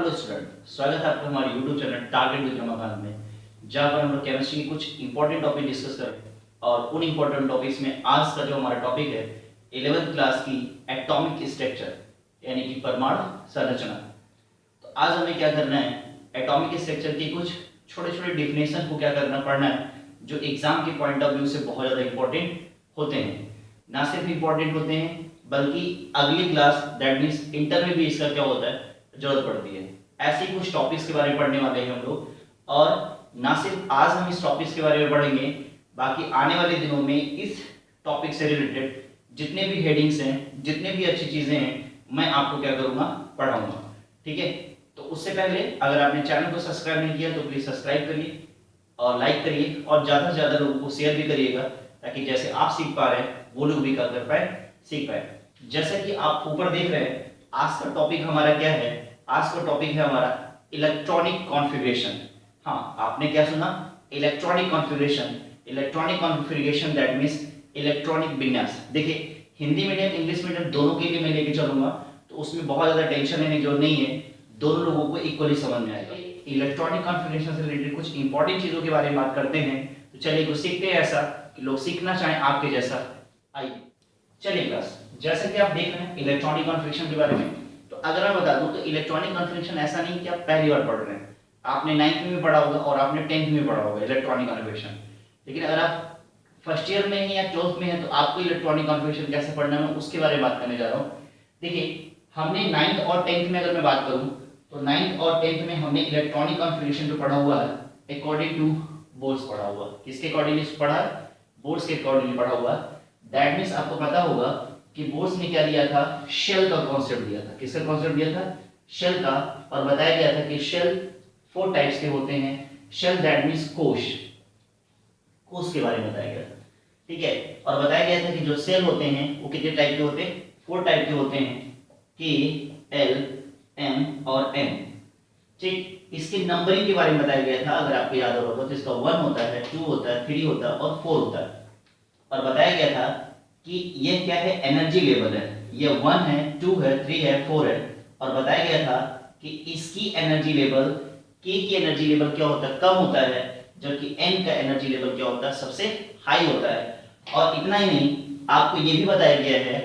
Hello student, स्वागत है आपका हमारे YouTube channel target with Ramakant में, जहाँ पर हम लोग केमिस्ट्री के कुछ इंपॉर्टेंट टॉपिक डिस्कस करें। और उन इंपॉर्टेंट टॉपिक्स में आज का जो हमारा टॉपिक है 11th क्लास की एटॉमिक स्ट्रक्चर यानी कि परमाणु संरचना। तो आज हमें क्या करना है, एटॉमिक स्ट्रक्चर की कुछ छोटे छोटे डिफिनेशन को क्या करना पड़ना है जो एग्जाम के पॉइंट ऑफ व्यू से बहुत ज़्यादा इंपॉर्टेंट होते हैं। ना सिर्फ इंपॉर्टेंट होते हैं बल्कि अगली क्लास दैट मीन्स इंटर में भी इसका क्या होता है, जरूरत पड़ती है। ऐसे ही कुछ टॉपिक्स के बारे में पढ़ने वाले हैं हम लोग। और ना सिर्फ आज हम इस टॉपिक्स के बारे में पढ़ेंगे, बाकी आने वाले दिनों में इस टॉपिक से रिलेटेड जितने भी हेडिंग्स हैं, जितने भी अच्छी चीज़ें हैं, मैं आपको क्या करूँगा, पढ़ाऊँगा। ठीक है, तो उससे पहले अगर आपने चैनल को सब्सक्राइब नहीं किया तो प्लीज़ सब्सक्राइब करिए और लाइक करिए और ज़्यादा से ज़्यादा लोगों को शेयर भी करिएगा, ताकि जैसे आप सीख पा रहे हैं वो लोग भी क्या कर पाए, सीख पाए। जैसा कि आप ऊपर देख रहे हैं, आज का टॉपिक हमारा क्या है, आज का टॉपिक है हमारा इलेक्ट्रॉनिक कॉन्फ़िगरेशन। हाँ, आपने क्या सुना, electronic configuration. Electronic configuration that means electronic विन्यास। देखिए, हिंदी मीडियम इंग्लिश मीडियम दोनों के लिए मैं लेके चलूंगा, तो उसमें बहुत ज़्यादा टेंशन लेने की जरूरत नहीं है, दोनों लोगों को इक्वली समझ में आएगा। इलेक्ट्रॉनिक कॉन्फ़िगरेशन से रिलेटेड कुछ इंपॉर्टेंट चीज़ों के बारे में बात करते हैं। तो चलिए कुछ सीखते हैं ऐसा कि लोग सीखना चाहें आपके जैसा। आइए चलिए क्लास, जैसे कि आप देख रहे हैं इलेक्ट्रॉनिक कॉन्फ़िगरेशन के बारे में, तो अगर मैं बता दूं तो इलेक्ट्रॉनिक कॉन्फ़िगरेशन ऐसा नहीं कि आप पहली बार पढ़ रहे हैं। आपने 9th में पढ़ा होगा और आपने 10th में पढ़ा होगा इलेक्ट्रॉनिक कॉन्फ़िगरेशन। लेकिन अगर आप फर्स्ट ईयर में हैं या 12th में हैं तो आपको इलेक्ट्रॉनिक कॉन्फ़िगरेशन कैसे पढ़ना है, मैं उसके बारे में बात करने जा रहा हूँ। देखिए, हमने 9th और 10th में अगर मैं बात करूँ तो 9th और 10th में हमने इलेक्ट्रॉनिक कॉन्फ़िगरेशन जो पढ़ा हुआ है अकॉर्डिंग टू बोर्ड्स पढ़ा हुआ। किसके अकॉर्डिंग पढ़ा है, बोर्ड्स के अकॉर्डिंग पढ़ा हुआ। दैट मीन्स आपको पता होगा कि बोर्ड्स ने क्या दिया था, शेल का कॉन्सेप्ट दिया था। किसका कॉन्सेप्ट दिया था, शेल का। और बताया गया था कि शेल 4 टाइप्स के होते हैं। शेल दैट मीन्स कोश, कोश के बारे में बताया गया था। ठीक है, और बताया गया था कि जो सेल होते हैं वो कितने टाइप के होते हैं, 4 टाइप के होते हैं, के, एल, एम और एन। ठीक, इसके नंबरिंग के बारे में बताया गया था। अगर आपको याद होगा तो इसका 1 होता है, 2 होता है, 3 होता है और 4 होता है। और बताया गया था कि ये क्या है, एनर्जी लेवल है। ये 1 है, 2 है, 3 है, 4 है। और बताया गया था कि इसकी एनर्जी लेवल, के की एनर्जी लेवल क्या होता है, कम होता है, जबकि एन का एनर्जी लेवल क्या होता है, सबसे हाई होता है। और इतना ही नहीं, आपको ये भी बताया गया है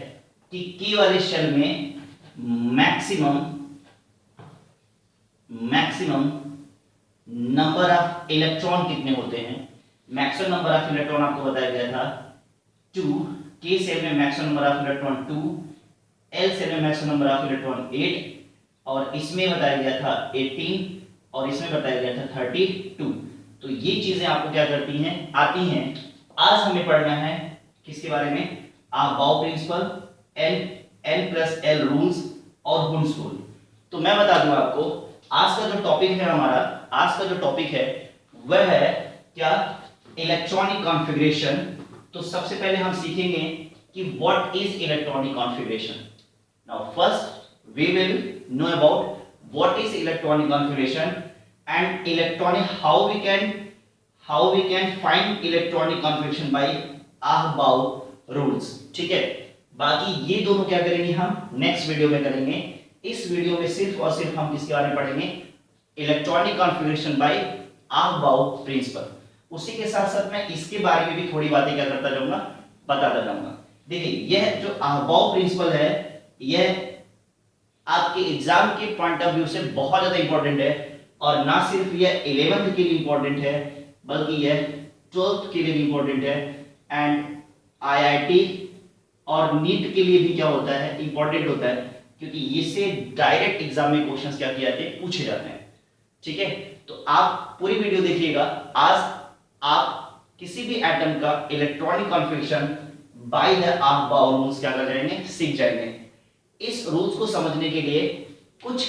कि के वाले शेल में मैक्सिमम नंबर ऑफ इलेक्ट्रॉन कितने होते हैं। मैक्सिमम नंबर ऑफ इलेक्ट्रॉन आपको बताया गया था 2, के सेल में maximum number of electron 2, L shell में मैक्सिमम नंबर ऑफ इलेक्ट्रॉन 8, और इसमें बताया गया था 18 और इसमें बताया गया था 32। तो ये चीजें आपको क्या करती हैं, आती हैं। आज हमें पढ़ना है किसके बारे में, Aufbau principle, L plus L rules और बुंड्स रूल। तो मैं बता दूं आपको, आज का जो टॉपिक है हमारा, आज का जो टॉपिक है वह है क्या, इलेक्ट्रॉनिक कॉन्फ़िगरेशन। तो सबसे पहले हम सीखेंगे कि what is electronic configuration. Now first we will know about what is electronic configuration and electronic how we can find electronic configuration by Aufbau rules. ठीक है, बाकी ये दोनों क्या करेंगे, हम नेक्स्ट वीडियो में करेंगे। इस वीडियो में सिर्फ और सिर्फ हम किसके बारे में पढ़ेंगे, electronic configuration by Aufbau principle. उसी के साथ साथ मैं इसके बारे में भी थोड़ी बातें क्या करता जाऊंगा, बताता जाऊंगा। देखिए, यह जो अबाव प्रिंसिपल है, यह आपके एग्जाम के पॉइंट ऑफ व्यू से बहुत ज्यादा इंपॉर्टेंट है। और ना सिर्फ यह 11th के लिए इंपॉर्टेंट है बल्कि यह 12th के लिए भी इंपॉर्टेंट है, एंड IIT और नीट के लिए भी क्या होता है, इंपॉर्टेंट होता है, क्योंकि इससे डायरेक्ट एग्जाम में क्वेश्चंस क्या किए जाते हैं, पूछे जाते हैं। ठीक है, तो आप पूरी वीडियो देखिएगा। आज आप किसी भी एटम का electronic configuration by the above rules क्या कर जाएंगे, सीख जाएंगे। इस रूल्स को समझने के लिए कुछ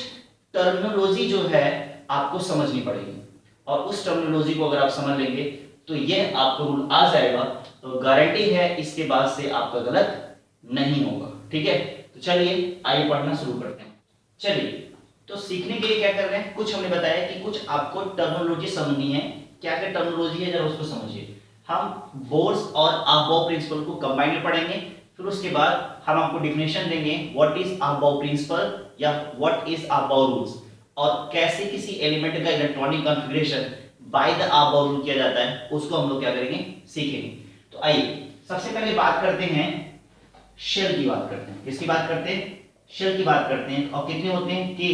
टर्मिनोलॉजी जो है आपको समझनी पड़ेगी, और उस टर्मिनोलॉजी को अगर आप समझ लेंगे तो यह आपको रूल आ जाएगा, तो गारंटी है इसके बाद से आपका गलत नहीं होगा। ठीक है, तो चलिए आइए पढ़ना शुरू करते हैं। चलिए, तो सीखने के लिए क्या कर रहे हैं, कुछ हमने बताया कि कुछ आपको टर्मिनोलॉजी समझनी है। क्या क्या टर्मिनोलॉजी है, जरा उसको समझिए। हम बोर्ड्स और अबाव प्रिंसिपल को कंबाइन में पढ़ेंगे, फिर उसके बाद हम आपको डिफिनेशन देंगे व्हाट इज अबाव प्रिंसिपल या व्हाट इज अबाव रूल्स, और कैसे किसी एलिमेंट का electronic configuration by the above rule किया जाता है उसको हम लोग क्या करेंगे, सीखेंगे। तो आइए सबसे पहले बात करते हैं शेल की बात करते हैं। किसकी बात करते हैं? शेल की बात करते हैं। और कितने होते हैं? के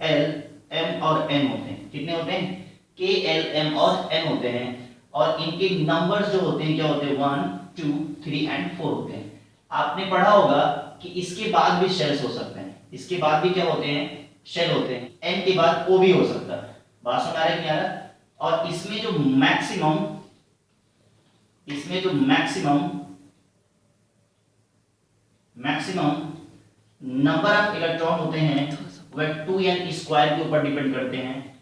एल एम और एन होते हैं। कितने होते हैं? के एल एम और एन होते हैं। और इनके नंबर्स जो होते हैं क्या होते हैं? 1 2 3 एंड 4 होते हैं। आपने पढ़ा होगा कि इसके बाद भी शेल्स हो सकते हैं। इसके बाद भी क्या होते हैं? शेल होते हैं। एन के बाद ओ भी हो सकता है। बात समझ आ रहा है कि नहीं आ रहा? और इसमें जो मैक्सिमम नंबर ऑफ इलेक्ट्रॉन होते हैं वह 2n स्क्वायर के ऊपर डिपेंड करते हैं।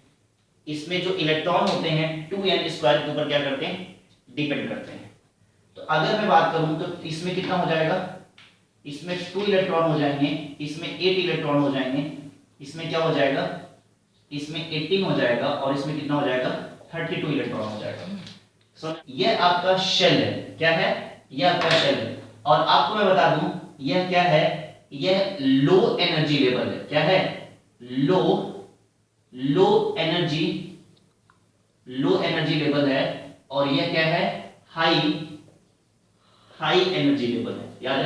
इसमें जो इलेक्ट्रॉन होते हैं 2n स्क्वायर के ऊपर क्या करते हैं? डिपेंड करते हैं। तो अगर मैं बात करूं तो इसमें कितना हो जाएगा? इसमें 2 इलेक्ट्रॉन हो जाएंगे, इसमें 8 इलेक्ट्रॉन हो जाएंगे, इसमें क्या हो जाएगा? इसमें 18 हो जाएगा और इसमें कितना हो जाएगा? 32 इलेक्ट्रॉन हो जाएगा। सो ये आपका शेल है। क्या है? ये आपका शेल है। और आपको मैं बता दूं यह क्या है? यह लो एनर्जी लेवल है। क्या है? लो एनर्जी लेवल है। और यह क्या है? हाई एनर्जी लेवल है। याद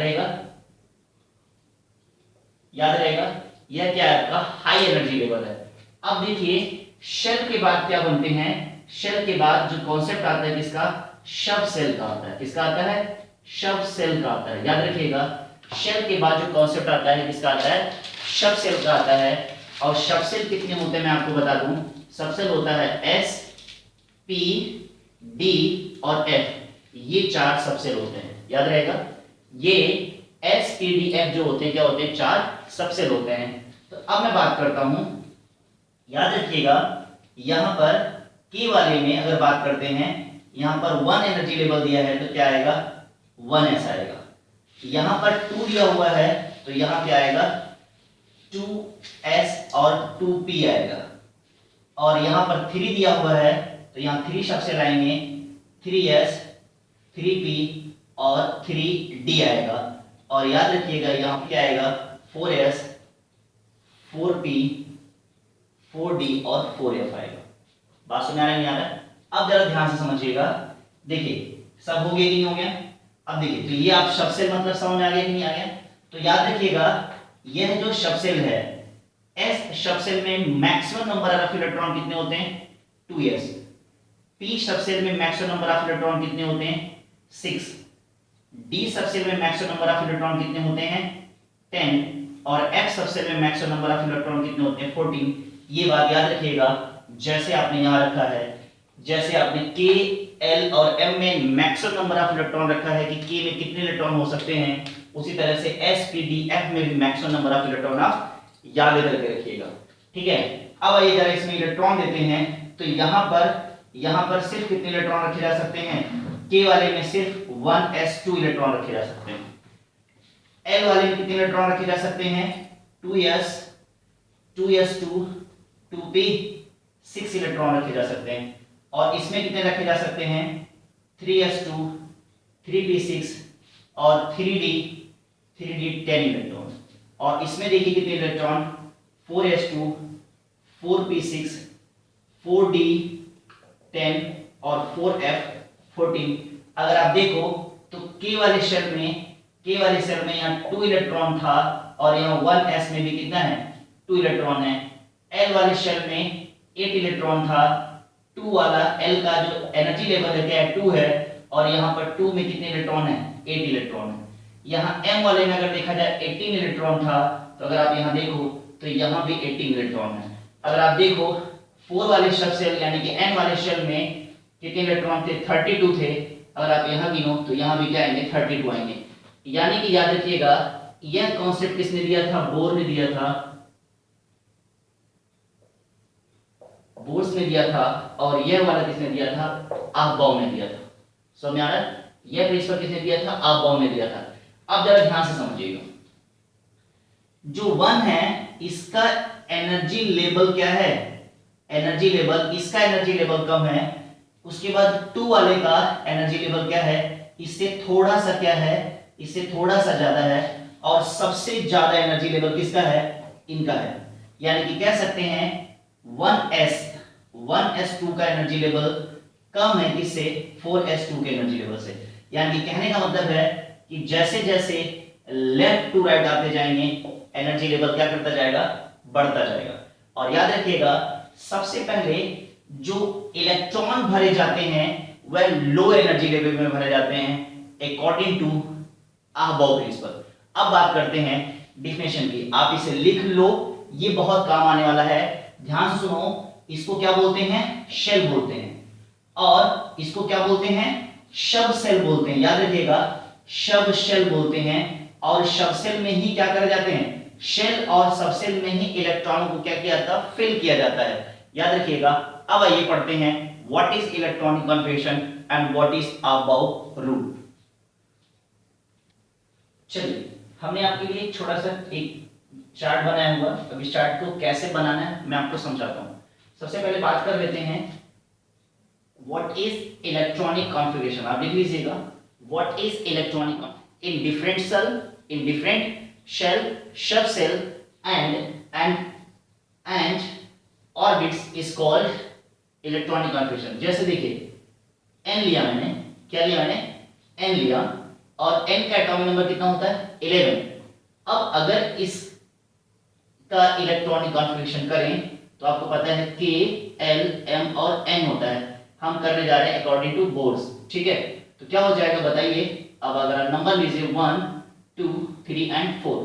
रहेगा यह क्या है? आपका हाई एनर्जी लेवल है। अब देखिए शेल के बाद क्या बनते हैं? शेल के बाद जो कॉन्सेप्ट आता है किसका? शव सेल का आता है। किसका आता है? शव सेल का आता है। याद रखिएगा शेल के बाद जो कॉन्सेप्ट आता है किसका आता है? शव सेल का आता है। और शव सेल कितने होते हैं मैं आपको बता दूं। सब सेल होता है एस पी डी और एफ। ये 4 सब सेल होते हैं। याद रहेगा ये एस पी डी एफ जो होते हैं क्या होते हैं? 4 सब सेल होते हैं। तो अब मैं बात करता हूं, याद रखिएगा यहां पर के वाले में अगर बात करते हैं यहां पर 1 एनर्जी लेवल दिया है तो क्या आएगा? 1s आएगा। यहां पर 2 दिया हुआ है तो यहां क्या आएगा? 2s और 2p आएगा। और यहां पर 3 दिया हुआ है तो यहां 3 शब्द से लाएंगे, 3s 3p और 3d आएगा। और याद रखिएगा यहां क्या आएगा? 4s 4p 4d और 4f आएगा। बात समझ आ रहा है नहीं आ रहा है? अब जरा ध्यान से समझिएगा। देखिए सब हो गया कि नहीं हो गया? अब देखिए तो ये आप शव सेल मतलब समझ में आ गया कि नहीं आ गया? तो याद रखिएगा यह जो शव सेल है एस शव सेल में मैक्सिमम नंबर ऑफ इलेक्ट्रॉन कितने होते हैं? 2s। पी शव सेल में मैक्सिमम नंबर ऑफ इलेक्ट्रॉन कितने होते हैं? 6। डी शव सेल में मैक्सिमम नंबर ऑफ इलेक्ट्रॉन कितने होते हैं? 10। और एफ शव सेल में मैक्सिमम नंबर ऑफ इलेक्ट्रॉन कितने होते हैं? 14। ये बात याद रखिएगा जैसे आपने यहां रखा है, जैसे आपने के एल और एम में मैक्सिमम नंबर ऑफ इलेक्ट्रॉन रखा है कि के में कितने इलेक्ट्रॉन हो सकते हैं, उसी तरह से एस पी डी एफ में भी मैक्सिमम नंबर ऑफ इलेक्ट्रॉन आप याद करके रखिएगा। ठीक है, अब आइए जरा इसमें इलेक्ट्रॉन देते हैं तो यहां पर सिर्फ कितने इलेक्ट्रॉन रखे जा सकते हैं? के वाले में सिर्फ 1s2 इलेक्ट्रॉन रखे जा सकते हैं। एल वाले में कितने इलेक्ट्रॉन रखे जा सकते हैं? 2s 2s2 2p 6 इलेक्ट्रॉन रखे जा सकते हैं। और इसमें कितने रखे जा सकते हैं? 3s2 3p6 और 3d 10 इलेक्ट्रॉन। और इसमें देखिए कितने इलेक्ट्रॉन? 4s2 4p6 4d 10 और 4f 14। अगर आप देखो तो के वाले शेल में यहाँ 2 इलेक्ट्रॉन था और यहाँ 1s में भी कितना है? 2 इलेक्ट्रॉन है। एल वाले शेल में 8 इलेक्ट्रॉन था। 2 वाला एल का जो एनर्जी लेवल है क्या है? 2 है। और यहाँ पर 2 में कितने इलेक्ट्रॉन है? 8 इलेक्ट्रॉन है। यहाँ एम वाले में अगर देखा जाए 18 इलेक्ट्रॉन था तो अगर आप यहाँ देखो तो यहाँ भी 18 इलेक्ट्रॉन है। अगर आप देखो 4 वाले शब सेल यानी कि एन वाले शेल में कितने इलेक्ट्रॉन थे? 32 थे। अगर आप यहाँ गिनो तो यहाँ भी क्या आएंगे? 32 आएंगे। यानी कि याद रखिएगा यह कॉन्सेप्ट किसने दिया था? बोर ने दिया था। बोर्स ने दिया था। और यह वाला किसने दिया था? अफबाउ ने दिया था। समझ में आ रहा है? यह प्रिंसिपल किसने दिया था? अफबाउ ने दिया था। अब जरा ध्यान से समझिएगा, जो 1 है इसका एनर्जी लेवल क्या है? एनर्जी लेवल, इसका एनर्जी लेवल कम है। उसके बाद 2 वाले का एनर्जी लेवल क्या है? इससे थोड़ा सा क्या है? इससे थोड़ा सा ज्यादा है। और सबसे ज्यादा एनर्जी लेवल किसका है? इनका है। यानी कि कह सकते हैं 1s2 का एनर्जी लेवल कम है किससे, 4s2 के एनर्जी लेवल से। यानी कहने का मतलब है कि जैसे जैसे लेफ्ट टू राइट आते जाएंगे एनर्जी लेवल क्या करता जाएगा, बढ़ता जाएगा। और याद रखिएगा सबसे पहले जो इलेक्ट्रॉन भरे जाते हैं वह लो एनर्जी लेवल में भरे जाते हैं अकॉर्डिंग टू अहबाउ प्रिंसिपल। अब बात करते हैं डिफिनेशन की, आप इसे लिख लो, ये बहुत काम आने वाला है। ध्यान से सुनो, इसको क्या बोलते हैं, शेल बोलते हैं, और इसको क्या बोलते हैं, शब सेल बोलते हैं। याद रखिएगा शब शेल बोलते हैं, और शब सेल में ही क्या करे जाते हैं, शेल और सब सेल में ही इलेक्ट्रॉनों को क्या किया जाता है, फिल किया जाता है। याद रखिएगा। अब आइए पढ़ते हैं what is electronic configuration and what is about rule. चलिए हमने आपके लिए एक छोटा सा एक चार्ट बनाया हुआ, अब इस चार्ट को कैसे बनाना है मैं आपको समझाता हूं। सबसे पहले बात कर लेते हैं व्हाट इज इलेक्ट्रॉनिक कॉन्फ़िगरेशन। आप लिख लीजिएगा what is electronic in different cell, in different shell, sub cell and orbits is called electronic configuration. जैसे देखिए एन लिया मैंने, क्या लिया मैंने, एन लिया, और एन का एटॉमिक नंबर कितना होता है, 11। अब अगर इस का इलेक्ट्रॉनिक कॉन्फ़िगरेशन करें तो आपको पता है के, एल, एम और एन होता है। हम करने जा रहे हैं अकॉर्डिंग टू बोर्ड्स, ठीक है। तो क्या हो जाएगा बताइए। अब अगर नंबर लीजिए 1, 2, 3 एंड 4,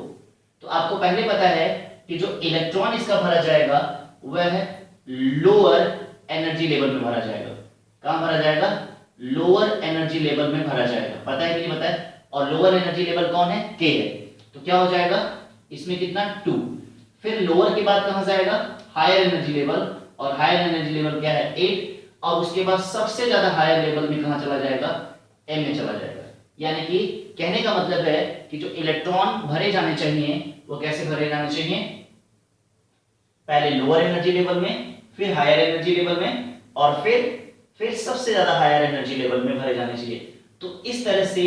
तो आपको पहले पता है कि जो इलेक्ट्रॉन इसका भरा जाएगा वह लोअर एनर्जी लेवल में भरा जाएगा। कहां भरा जाएगा, लोअर एनर्जी लेवल में भरा जाएगा, पता है कि नहीं पता है। और लोअर एनर्जी लेवल कौन है, के है। तो क्या हो जाएगा इसमें कितना, 2। फिर लोअर के बाद कहां जाएगा, हायर एनर्जी लेवल, और हायर एनर्जी लेवल क्या है, 8। और उसके बाद सबसे ज्यादा हायर लेवल में कहां चला जाएगा, एम में चला जाएगा। यानी कि कहने का मतलब है कि जो इलेक्ट्रॉन भरे जाने चाहिए वो कैसे भरे जाने चाहिए, पहले लोअर एनर्जी लेवल में, फिर हायर एनर्जी लेवल में, और फिर सबसे ज्यादा हायर एनर्जी लेवल में भरे जाने चाहिए। तो इस तरह से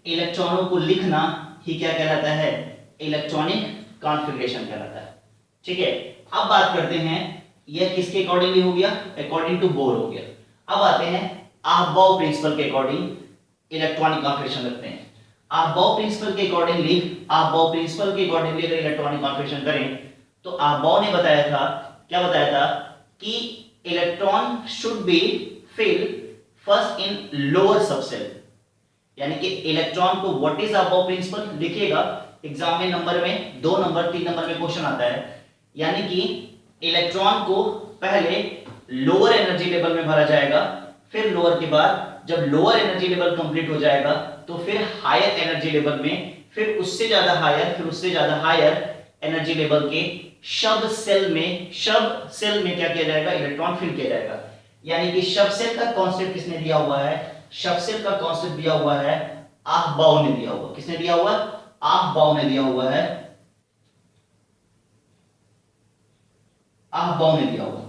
इलेक्ट्रॉनों को लिखना ही क्या कहलाता है, इलेक्ट्रॉनिक कॉन्फ़िगरेशन कहलाता है, ठीक है। अब बात करते हैं यह किसके अकॉर्डिंगली हो गया, अकॉर्डिंग टू बोर हो गया। अब आते हैं अहबाउ प्रिंसिपल के अकॉर्डिंग इलेक्ट्रॉनिक कॉन्फ़िगरेशन रखते हैं। अहबाउ प्रिंसिपल के अकॉर्डिंगली, अहबाउ प्रिंसिपल के अकॉर्डिंगली अगर इलेक्ट्रॉनिक कॉन्फ़िगरेशन करें तो अहबाउ ने बताया था, क्या बताया था कि electron should be fill first in lower subshell. यानी कि इलेक्ट्रॉन को व्हाट इज अहबाउ प्रिंसिपल लिखिएगा, एग्जाम में नंबर में 2 नंबर 3 नंबर में क्वेश्चन आता है। यानी कि इलेक्ट्रॉन को पहले लोअर एनर्जी लेवल में भरा जाएगा, फिर लोअर के बाद जब लोअर एनर्जी लेवल कंप्लीट हो जाएगा तो फिर हायर एनर्जी लेवल में, फिर उससे ज्यादा हायर, फिर उससे ज्यादा हायर एनर्जी लेवल के शब सेल में क्या किया जाएगा, इलेक्ट्रॉन फिल किया जाएगा। यानी कि शब सेल का कॉन्सेप्ट किसने दिया हुआ है, शब सेल का कॉन्सेप्ट दिया हुआ है अहबाउ ने दिया हुआ। किसने दिया हुआ, अहबाउ ने दिया हुआ है, अहबाउ ने दिया हुआ।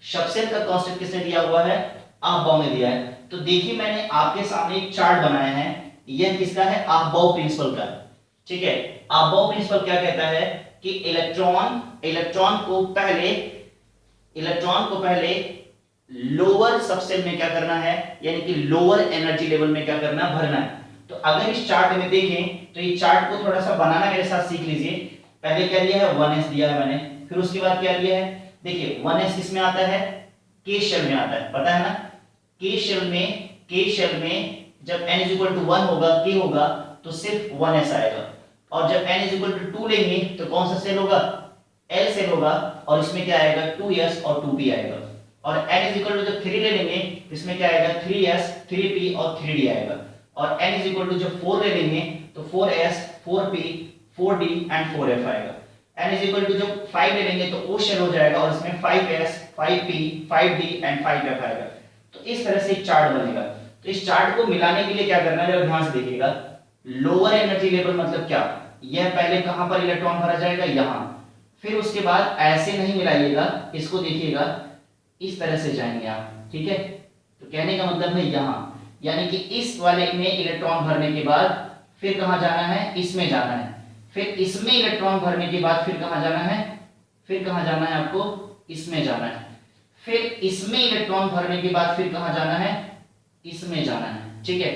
शब सेल का कॉन्सेप्ट किसने दिया हुआ है, अहबाउ ने दिया है। तो देखिए मैंने आपके सामने एक चार्ट बनाया है, यह किसका है, अहबाउ प्रिंसिपल का, ठीक है। अहबाउ प्रिंसिपल क्या कहता है कि इलेक्ट्रॉन को पहले लोअर सबसेल में क्या करना है, यानी कि लोअर एनर्जी लेवल में क्या करना है, भरना है। तो अगर इस चार्ट में देखें तो ये चार्ट को थोड़ा सा बनाना मेरे साथ सीख लीजिए। पहले क्या दिया है, 1s दिया है मैंने, फिर उसके बाद क्या दिया है, देखिए 1s किसमें आता है, के शेल में आता है, पता है ना। के शेल में जब n = 1 होगा, k होगा, तो सिर्फ 1s आएगा। और जब n = 2 लेंगे तो कौन सा सेल होगा, l सेल होगा, और इसमें क्या आएगा, 2s और 2p आएगा। और n जब 3 ले लेंगे तो इसमें क्या आएगा, 3s, 3p और 3d आएगा। और n जब 4 ले लेंगे तो 4s, 4p, 4d and 4f आएगा। n जब 5 ले लेंगे तो o शेल हो जाएगा, और इसमें 5s, 5p, 5d and 5f आएगा। तो इस तरह से एक चार्ट बनेगा। तो इस चार्ट को मिलाने के लिए क्या करना है, जरा ध्यान से देखिएगा। लोअर एनर्जी लेवल मतलब क्या, यह पहले कहां पर इलेक्ट्रॉन भरा जाएगा, यहां। फिर उसके बाद ऐसे नहीं मिलाइएगा, इसको देखिएगा, इस तरह से जाएंगे आप, ठीक है। तो कहने का मतलब है यहां, यानी कि इस वाले में इलेक्ट्रॉन भरने के बाद फिर कहां जाना है, इसमें जाना है। फिर इसमें इलेक्ट्रॉन भरने के बाद फिर कहां जाना है, फिर कहां जाना है आपको, इसमें जाना है। फिर इसमें इलेक्ट्रॉन भरने के बाद फिर कहां जाना है, इसमें जाना है, ठीक है।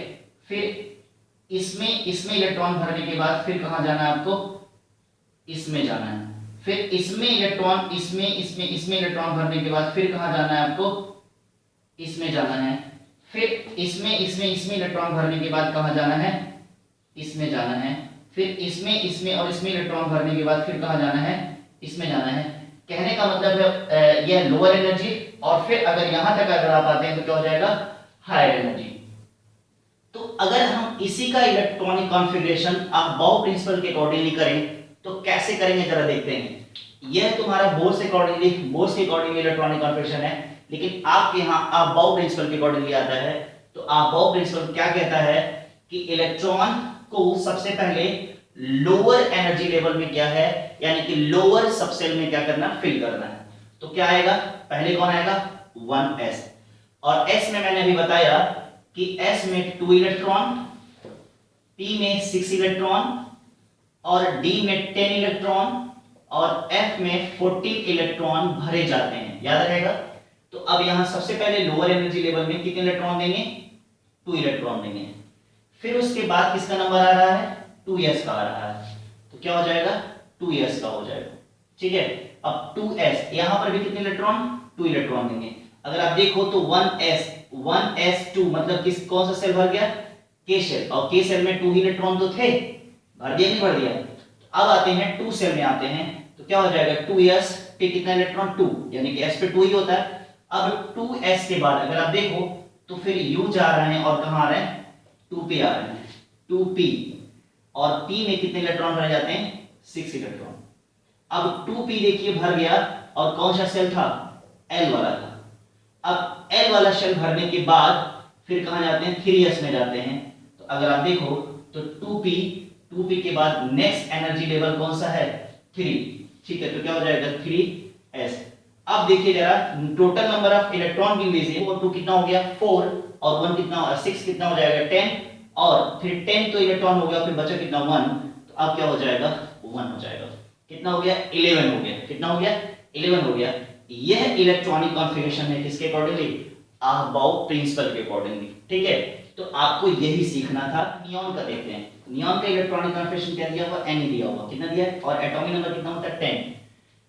फिर इसमें इलेक्ट्रॉन भरने के बाद फिर कहां जाना है आपको, इसमें जाना है। फिर इसमें इलेक्ट्रॉन इसमें इलेक्ट्रॉन भरने के बाद फिर कहां जाना है आपको, इसमें जाना है। फिर इसमें इलेक्ट्रॉन भरने के बाद कहां जाना है, इसमें जाना है। फिर इसमें और इसमें इलेक्ट्रॉन भरने के बाद फिर कहां जाना है, इसमें जाना है। कहने का मतलब है यह लोअर एनर्जी, और फिर अगर यहां तक अगर आप आते हैं तो क्या हो जाएगा, हायर एनर्जी। तो अगर हम इसी का इलेक्ट्रॉनिक कॉन्फ़िगरेशन अबाउ प्रिंसिपल के अकॉर्डिंगली करें तो कैसे करेंगे जरा देखते हैं। यह तुम्हारा बोर्स के अकॉर्डिंगली इलेक्ट्रॉनिक कॉन्फ़िगरेशन है, लेकिन आपके यहां अबाउ प्रिंसिपल के अकॉर्डिंगली आता है। तो अबाउ प्रिंसिपल क्या कहता है कि इलेक्ट्रॉन को सबसे पहले लोअर एनर्जी लेवल में क्या है, यानी कि लोअर सबसेल में क्या करना, फिल करना है। तो क्या आएगा, पहले कौन आएगा, 1s, और s में मैंने अभी बताया कि s में 2 इलेक्ट्रॉन, p में 6 इलेक्ट्रॉन, और d में 10 इलेक्ट्रॉन, और f में 14 इलेक्ट्रॉन भरे जाते हैं, याद रहेगा। तो अब यहां सबसे पहले लोअर एनर्जी लेवल में कितने इलेक्ट्रॉन देंगे, 2 इलेक्ट्रॉन देंगे। फिर उसके बाद किसका नंबर आ रहा है, 2s का आ रहा है, तो क्या हो जाएगा, 2s का हो जाएगा, ठीक है। अब 2s यहां पर भी कितने इलेक्ट्रॉन, 2 इलेक्ट्रॉन देंगे। अगर आप देखो तो 1s2 मतलब किस कौन सा सेल भर गया, k सेल, और k सेल में 2 इलेक्ट्रॉन तो थे, भर दिया नहीं भर दिया। तो अब आते हैं 2 सेल में आते हैं, तो क्या हो जाएगा, 2s पे कितना इलेक्ट्रॉन, 2, यानी कि s पे 2 ही होता है। अब 2s के बाद अगर आप देखो तो फिर u जा रहे हैं और कहां आ रहे हैं, 2p आ रहे हैं, 2p, और p में कितने इलेक्ट्रॉन भरे जाते हैं, 6 इलेक्ट्रॉन। अब 2p देखिए भर गया, और कौन सा सेल था, l वाला था। अब l वाला सेल भरने के बाद फिर कहां जाते हैं, 3s में जाते हैं। तो अगर आप देखो तो 2p के बाद नेक्स्ट एनर्जी लेवल कौन सा है, 3, ठीक है। तो क्या हो जाएगा, 3s। अब देखिए जरा टोटल नंबर ऑफ इलेक्ट्रॉन गिन लीजिए, और 2 कितना हो गया, 4, और 1 कितना, 6 कितना हो जाएगा, 10, और फिर 10 तो इलेक्ट्रॉन हो गया, फिर बचा कितना, 1। तो अब क्या हो जाएगा, 1 हो जाएगा, कितना हो गया, 11 हो गया, कितना हो गया, 11 हो गया। यह इलेक्ट्रॉनिक कॉन्फ़िगरेशन है किसके अकॉर्डिंगली, अबाउ प्रिंसिपल के अकॉर्डिंगली, ठीक है। तो आपको यही सीखना था। नियॉन का देखते हैं, नियॉन का इलेक्ट्रॉनिक कॉन्फ़िगरेशन क्या दिया हुआ, Ne दिया हुआ, कितना दिया है, और एटॉमिक नंबर कितना होता है, 10।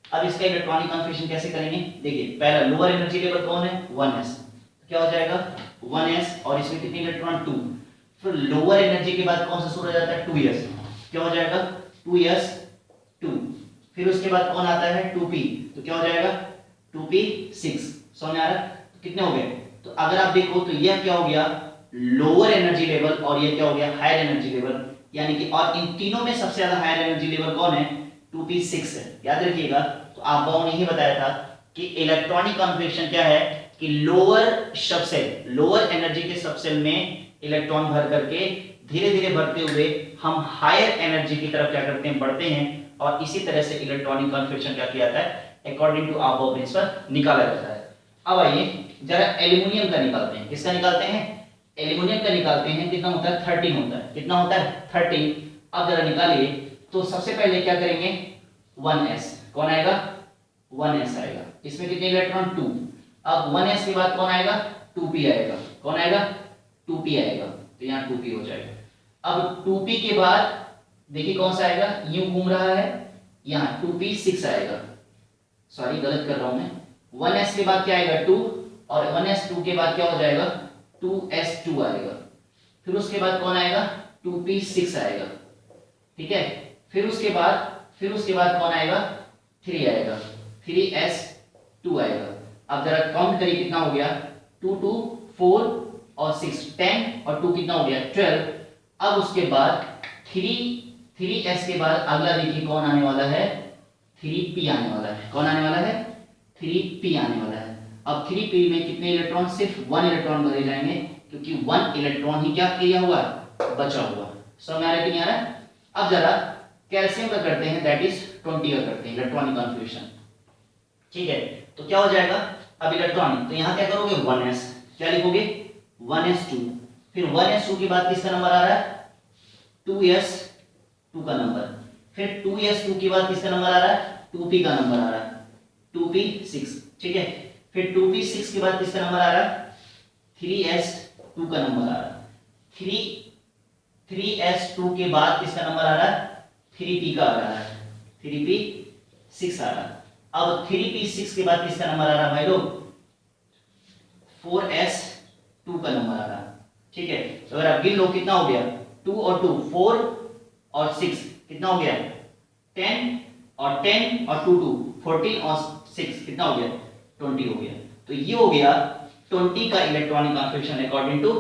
अब इसका इलेक्ट्रॉनिक कॉन्फ़िगरेशन कैसे करेंगे, देखिए पहला लोअर एनर्जी लेवल कौन है, 1s, क्या हो जाएगा 1s, और इसमें कितने इलेक्ट्रॉन, 2। फिर लोअर एनर्जी के बाद कौन सा शुरू हो जाता है, 2s, क्या हो जाएगा 2s 2। फिर उसके बाद कौन आता है, 2p, तो क्या हो जाएगा 2p 6। समझ आ रहा है, तो कितने हो गए। तो अगर आप देखो तो यह क्या हो गया, लोअर एनर्जी लेवल, और यह क्या हो गया, हायर एनर्जी लेवल, यानी कि, और इन तीनों में सबसे ज्यादा हायर एनर्जी लेवल कौन है, 2p 6 है, याद रखिएगा। तो आपको ने ही बताया था कि इलेक्ट्रॉनिक कॉन्फ़िगरेशन क्या है, कि लोअर सबसेल, लोअर एनर्जी के सबसेल में इलेक्ट्रॉन भर करके धीरे धीरे बढ़ते हुए हम हायर एनर्जी की तरफ क्या करते हैं, बढ़ते हैं, और इसी तरह से इलेक्ट्रॉनिक कॉन्फ़िगरेशन क्या किया जाता है, अकॉर्डिंग टू अबाव प्रिंसिपल निकाला जाता है। अब आइए जरा एल्यूमिनियम का निकालते हैं, किसका निकालते हैं, एल्यूमिनियम का निकालते हैं। कितना होता है, 13 होता है, कितना होता है, 13। अब जरा निकालिए, तो सबसे पहले क्या करेंगे, 1s, कौन आएगा, 1s आएगा, इसमें कितने इलेक्ट्रॉन, 2। अब 1s के बाद कौन आएगा, 2p आएगा, कौन आएगा, 2p आएगा, तो यहाँ 2p हो जाएगा। अब 2p के बाद देखिए कौन सा आएगा, यूं घूम रहा है, यहाँ 2p 6 आएगा, सॉरी गलत कर रहा हूं मैं। 1s के बाद क्या आएगा, 2, और 1s2 के बाद क्या हो जाएगा, 2s2 आएगा। फिर उसके बाद कौन आएगा, 2p 6 आएगा, ठीक है। फिर उसके बाद कौन आएगा, 3 आएगा, 3s2 आएगा। अब जरा काउंट करिए कितना हो गया, 2 2 4 और 6 10, और 2 कितना हो गया, 12। अब उसके बाद 3s के बाद अगला देखिए कौन आने वाला है, 3p आने वाला है, कौन आने वाला है, 3p आने वाला है। अब 3p में कितने इलेक्ट्रॉन, सिर्फ 1 इलेक्ट्रॉन भरे जाएंगे, क्योंकि 1 इलेक्ट्रॉन ही क्या किया हुआ, बचा हुआ। समझ आ रहा है कि नहीं आ रहा है। अब जरा कैल्शियम का करते हैं, दैट इज 20 का करते हैं इलेक्ट्रॉनिक कॉन्फ़िगरेशन, ठीक है। तो क्या हो जाएगा, अब इलेक्ट्रॉनिक, तो यहाँ क्या करोगे, 1s, क्या लिखोगे, 1s2। फिर 1s2 के बाद किसका नंबर आ रहा है, 2s2 का नंबर। फिर 2s2 के बाद किसका नंबर आ रहा है, 2p का नंबर आ रहा है, 2p 6, ठीक है। फिर 2p6 के बाद किसका नंबर आ रहा है, 3s2 का नंबर आ रहा है। 3s2 के बाद किसका नंबर आ रहा है, 3p का आ रहा है, 3p6 आ रहा है। अब 3p6 के बाद किसका नंबर आ रहा है भाई लोग, 4s2 का नंबर आ रहा है। ठीक है, तो अगर आप गिन लो कितना हो गया, 2 और 2 4 और 6 कितना हो गया, 10 और 10 और 2 2 14 और 6 कितना हो गया, 20 हो गया। तो ये हो गया 20 का electronic configuration according to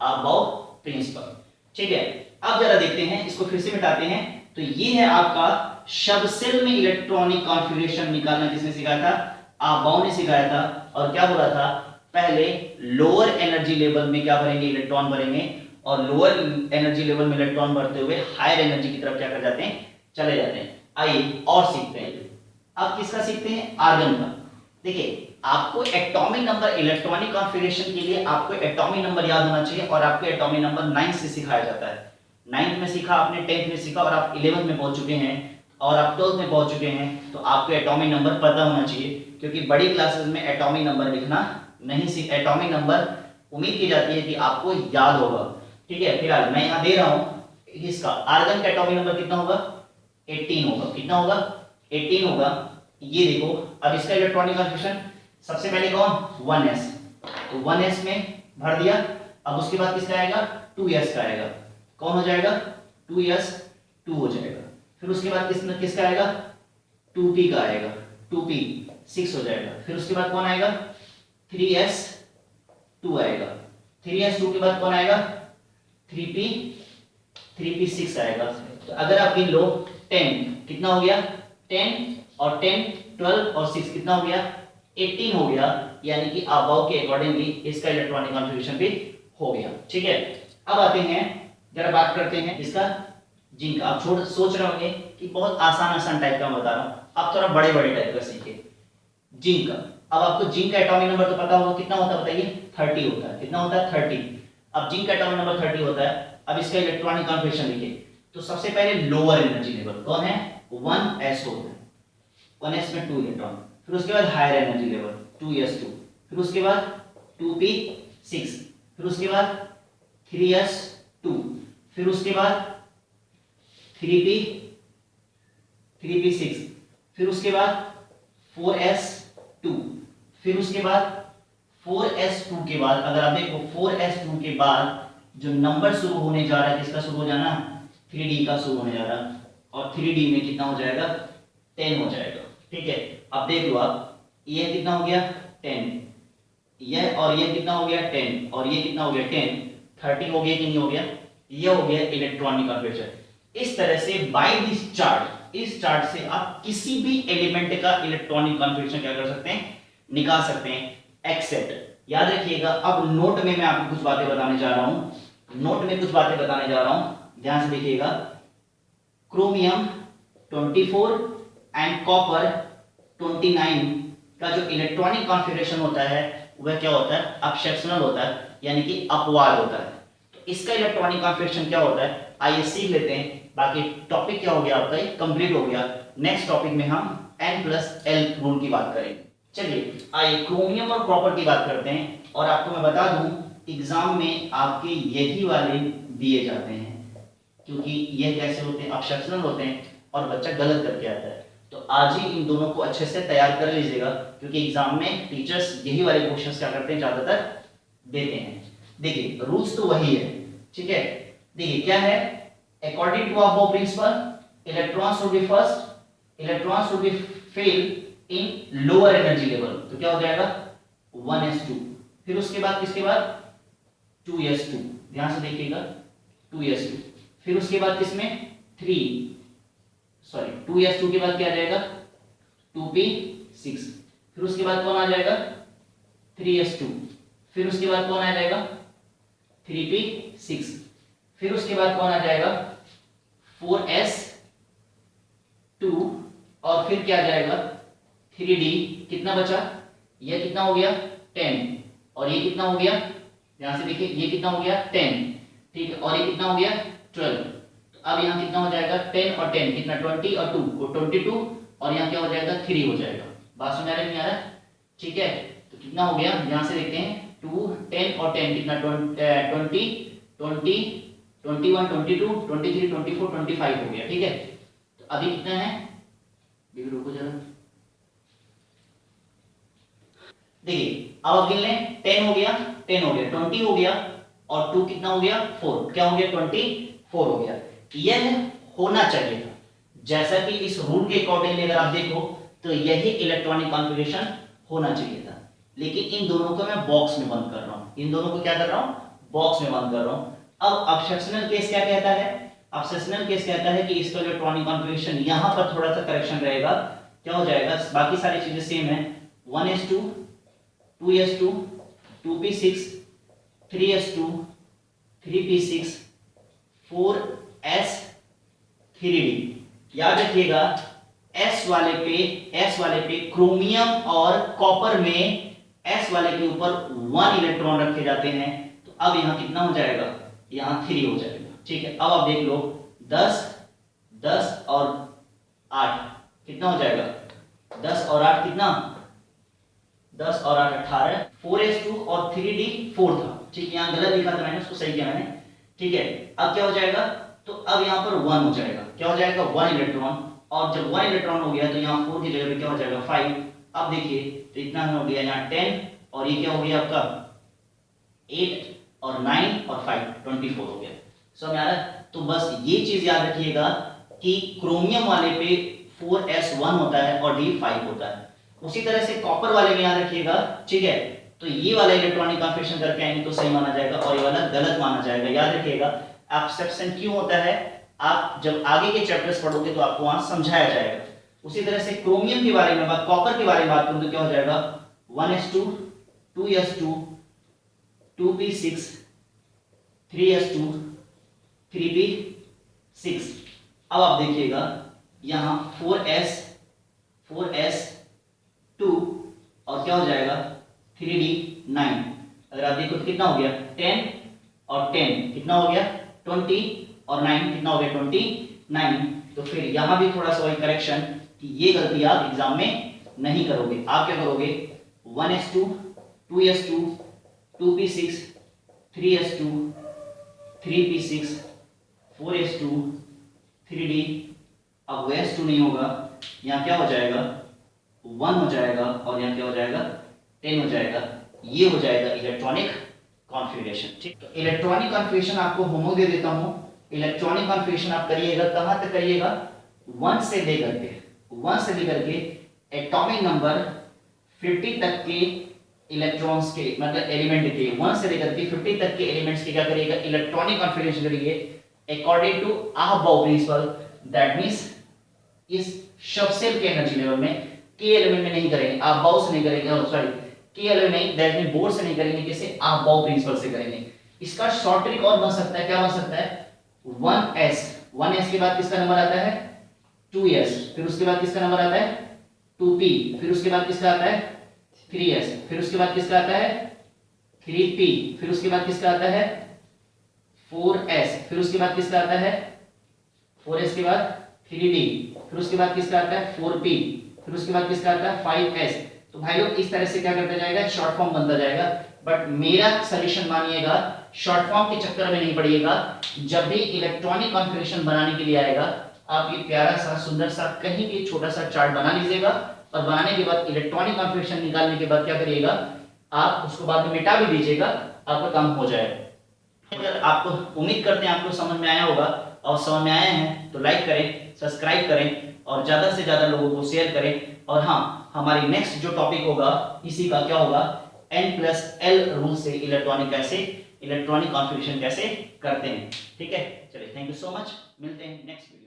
Aufbau principle. ठीक है, अब जरा देखते हैं, इसको फिर से मिटाते हैं। तो ये है आपका सबसेल में इलेक्ट्रॉनिक कॉन्फ़िगरेशन निकालना किसने सिखाया था, अबव ने सिखाया था। और क्या बोला था, पहले लोअर एनर्जी लेवल में क्या भरेंगे, इलेक्ट्रॉन भरेंगे, और लोअर एनर्जी लेवल में इलेक्ट्रॉन भरते हुए हायर एनर्जी की तरफ क्या कर जाते हैं, चले जाते हैं। आइए और सीखते हैं। अब किसका सीखते हैं, आर्गन का। देखिए आपको एटॉमिक नंबर इलेक्ट्रॉनिक कॉन्फ़िगरेशन के लिए आपको एटॉमिक नंबर याद होना चाहिए, और आपको एटॉमिक नंबर 9 से सिखाया जाता है। 9th में सीखा आपने, 10th में सीखा, और आप 11th में पहुंच चुके हैं, और आप 12th में पहुंच चुके हैं, तो आपको एटॉमिक नंबर पता होना चाहिए, क्योंकि बड़ी क्लासेस में एटॉमिक नंबर लिखना नहीं सीख, एटॉमिक नंबर उम्मीद की जाती है कि आपको याद होगा। ठीक है, फिलहाल मैं यहाँ दे रहा हूँ इसका आर्गन का एटॉमिक नंबर कितना होगा, 18 होगा। कितना होगा, 18 होगा। ये देखो, अब इसका इलेक्ट्रॉनिक कॉन्फ़िगरेशन सबसे पहले कौन, 1s, तो 1s में भर दिया। अब उसके बाद किसका आएगा, 2s का आएगा। कौन हो जाएगा, 2s 2 हो जाएगा। फिर उसके बाद किसका आएगा, 2p का आएगा, 2p 6 हो जाएगा। फिर उसके बाद कौन आएगा, 3s2 आएगा। 3s2 के बाद कौन आएगा, 3p6 आएगा। तो अगर आप गिन लो 10 कितना हो गया, 10 और 10 12 और 6 कितना हो गया, 18 हो गया। यानी कि अबव के अकॉर्डिंगली इसका इलेक्ट्रॉनिक कॉन्फ़िगरेशन भी हो गया। ठीक है, अब आते हैं, जरा बात करते हैं इसका जिंक। आप सोच रहे होंगे कि बहुत आसान टाइप का बता रहा हूं, आप थोड़ा बड़े टाइप का सीखे जिंक का। अब आपको जिंक का एटॉमिक नंबर तो पता होगा, कितना होता है बताइए, 30 होता है। कितना होता है, 30। अब जिंक का एटॉमिक नंबर 30 होता है। अब इसका इलेक्ट्रॉनिक कॉन्फ़िगरेशन लिखिए। तो सबसे पहले लोअर एनर्जी लेवल कौन है, 1s होता है, 1s में 2 इलेक्ट्रॉन। फिर उसके बाद हायर एनर्जी लेवल 2s2, फिर उसके बाद 2p6, फिर उसके बाद 3s2, फिर उसके बाद 3p6, फिर उसके बाद 4s2, फिर उसके बाद 4s2 के बाद अगर आप देखो 4s2 के बाद जो नंबर शुरू होने जा रहा है, किसका शुरू हो जाना, 3d का शुरू होने जा रहा है, और 3d में कितना हो जाएगा, 10 हो जाएगा। ठीक है, अब देख लो आप, ये कितना हो गया, 10, यह और ये कितना हो गया, 10, और ये कितना हो गया, 10, 30 हो गया कि नहीं हो गया, ये हो गया इलेक्ट्रॉनिक कॉन्फ़िगरेशन। इस तरह से बाय दिस चार्ट, इस चार्ट से आप किसी भी एलिमेंट का इलेक्ट्रॉनिक कॉन्फ़िगरेशन क्या कर सकते हैं, निकाल सकते हैं। एक्सेप्ट, याद रखिएगा, अब नोट में मैं आपको कुछ बातें बताने जा रहा हूं, नोट में कुछ बातें बताने जा रहा हूं, ध्यान से देखिएगा। क्रोमियम 24 एंड कॉपर 29 का जो इलेक्ट्रॉनिक कॉन्फ़िगरेशन होता है वह क्या होता है, अपसेप्शनल होता है, यानी कि अपवाद होता है। तो इसका इलेक्ट्रॉनिक कॉन्फ़िगरेशन क्या होता है, आइए सीख लेते हैं। बाकी टॉपिक क्या हो गया आपका, ये कंप्लीट हो गया। नेक्स्ट टॉपिक में हम N+L रूल की बात करेंगे। चलिए आइए क्रोमियम और कॉपर की बात करते हैं। और आपको मैं बता दूं, एग्जाम में आपके यही वाले दिए जाते हैं, क्योंकि ये कैसे होते हैं, अपसेप्शनल होते हैं, और बच्चा गलत करके आता है। तो आज ही इन दोनों को अच्छे से तैयार कर लीजिएगा, क्योंकि एग्जाम में टीचर्स यही वाले क्वेश्चंस क्या करते हैं, ज्यादातर देते हैं। देखिए रूल्स तो वही है, ठीक है। देखिए क्या है, according to Aufbau principle electrons should be first, electrons should be fill in lower energy level. तो क्या हो जाएगा, 1s2, फिर उसके बाद किसके बाद 2s2, ध्यान से देखिएगा 2s2, फिर उसके बाद किसमें 2s2 के बाद क्या आ जाएगा 2p6, फिर उसके बाद कौन आ जाएगा 3s2, फिर उसके बाद कौन आ जाएगा 3p6, फिर उसके बाद कौन आ जाएगा 4s2, और फिर क्या आ जाएगा 3d। कितना बचा, ये कितना हो गया 10, और ये कितना हो गया, ध्यान से देखिए, ये कितना हो गया 10, ठीक है, और ये कितना हो गया 12। तो अब यहाँ कितना हो जाएगा 10 और 10 कितना 20 और 2 को 22, और यहाँ क्या हो जाएगा 3 हो जाएगा। बात समझ आ रहा है नहीं आ रहा, ठीक है। तो तो कितना हो गया, यहाँ से देखते हैं 2 10 और 10 कितना 20 20 21 22 23 24 25 हो गया। ठीक है, तो अभी कितना है, रुको जरा, देखिए अब गिन लें, 10 हो गया 10 हो गया, 20 हो गया और 2 कितना हो गया 4, क्या हो गया 24 हो गया। यह होना चाहिए था, जैसा कि इस रूल के अकॉर्डिंगली अगर आप देखो तो यही इलेक्ट्रॉनिक कॉन्फ़िगरेशन होना चाहिए था, लेकिन इन दोनों को मैं बॉक्स में बंद कर रहा हूं, इन दोनों को क्या कर रहा हूं, बॉक्स में बंद कर रहा हूं। अब एक्सेप्शनल केस क्या कहता है, एक्सेप्शनल केस कहता है कि इसका इलेक्ट्रॉनिक कॉन्फ़िगरेशन यहां पर थोड़ा सा करेक्शन रहेगा, क्या हो जाएगा, बाकी सारी चीजें सेम है, 1s2 2s2 2p6 3s2 3p6 4s3d। याद रखिएगा S वाले पे क्रोमियम और कॉपर में S वाले के ऊपर 1 इलेक्ट्रॉन रखे जाते हैं, तो अब यहां कितना हो जाएगा, यहां 3 हो जाएगा। ठीक है, अब आप देख लो 10 10 और 8 कितना हो जाएगा, 10 और 8 कितना, 10 और 8 18, 4s2 और 3d 4 था। ठीक है, यहाँ गलत लिखा था मैंने, उसको सही किया मैंने। ठीक है, अब क्या हो जाएगा, तो अब यहाँ पर 1 हो जाएगा, क्या हो जाएगा 1 इलेक्ट्रॉन, और जब 1 इलेक्ट्रॉन हो गया तो यहाँ 4 की जगह पे क्या हो जाएगा 5। अब देखिए तो इतना हो गया यहाँ 10 और ये क्या हो गया आपका 8 और 9 और 5 24 हो गया। समझ आ रहा है, तो बस ये चीज याद रखिएगा कि क्रोमियम वाले पे 4s1 होता है और d 5 होता है। उसी तरह से कॉपर वाले में याद रखिएगा। ठीक है, तो ये वाला इलेक्ट्रॉनिक कॉन्फ़िगरेशन करके आएंगे तो सही माना जाएगा और ये वाला गलत माना जाएगा। याद रखिएगा एक्सेप्शन क्यों होता है, आप जब आगे के चैप्टर्स पढ़ोगे तो आपको वहां समझाया जाएगा। उसी तरह से क्रोमियम के बारे में बात, कॉपर के बारे में बात करूं तो क्या हो जाएगा 1s2 2s2 2p6 3s2 3p6। अब आप देखिएगा यहां 4s2 और क्या हो जाएगा 3d 9। अगर आप देखो तो कितना हो गया 10 और 10 कितना हो गया 20 और 9 कितना हो गया 29। तो फिर यहां भी थोड़ा सा वही करेक्शन कि ये गलती आप एग्जाम में नहीं करोगे। आप क्या करोगे 1s2 2s2 2p6 3s2 3p6 4s2 3d। अब s2 नहीं होगा, यहाँ क्या हो जाएगा 1 हो जाएगा और यहाँ क्या हो जाएगा 10 हो जाएगा। ये हो जाएगा इलेक्ट्रॉनिक कॉन्फ़िगरेशन। ठीक, तो इलेक्ट्रॉनिक कॉन्फ़िगरेशन आपको होमवर्क दे देता हूं। इलेक्ट्रॉनिक कॉन्फ़िगरेशन आप करिएगा, कहां तक करिएगा 1 से लेकर के एटॉमिक नंबर 50 तक के इलेक्ट्रॉन्स के मतलब एलिमेंट के 1 से लेकर के 50 तक के एलिमेंट्स के क्या करिएगा इलेक्ट्रॉनिक कॉन्फ़िगरेशन करिए according to Aufbau principle. That means इस सबसेल के एनर्जी लेवल में के एलिमेंट में नहीं करेंगे, अबव से नहीं करेंगे, सॉरी के एलिमेंट नहीं, दैट मींस बोर्ड से नहीं करेंगे, कैसे अबव प्रिंसिपल से करेंगे। इसका शॉर्ट ट्रिक और बन सकता है, क्या बन सकता है 1s के बाद किसका नंबर आता है 2s, फिर उसके बाद किसका नंबर आता है 2p, फिर उसके बाद किसका आता है 3s, फिर उसके बाद किसका आता है 3p, फिर उसके बाद किसका आता है 4s, फिर उसके बाद किसका आता है 4s के बाद 3d, फिर उसके बाद किसका आता है 4p, फिर उसके बाद किसका आता है 5s। तो भाई लोग इस तरह से क्या करता जाएगा शॉर्ट फॉर्म बनता जाएगा। बट मेरा सॉल्यूशन मानिएगा शॉर्ट फॉर्म के चक्कर में नहीं पड़िएगा। जब भी इलेक्ट्रॉनिक कॉन्फ़िगरेशन बनाने के लिए आएगा आप ये प्यारा सा सुंदर सा कहीं भी छोटा सा चार्ट बना लीजिएगा और बनाने के बाद इलेक्ट्रॉनिक कॉन्फ़िगरेशन निकालने के बाद क्या करिएगा आप उसको बाद में मिटा भी दीजिएगा, आपका काम हो जाएगा। अगर आपको उम्मीद करते हैं आपको समझ में आया होगा और समझ में आया है तो लाइक करें, सब्सक्राइब करें और ज़्यादा से ज़्यादा लोगों को शेयर करें। और हाँ, हमारी नेक्स्ट जो टॉपिक होगा इसी का क्या होगा N+L रूल से इलेक्ट्रॉनिक कॉन्फ़िगरेशन कैसे करते हैं। ठीक है, चलिए थैंक यू सो मच, मिलते हैं नेक्स्ट वीडियो।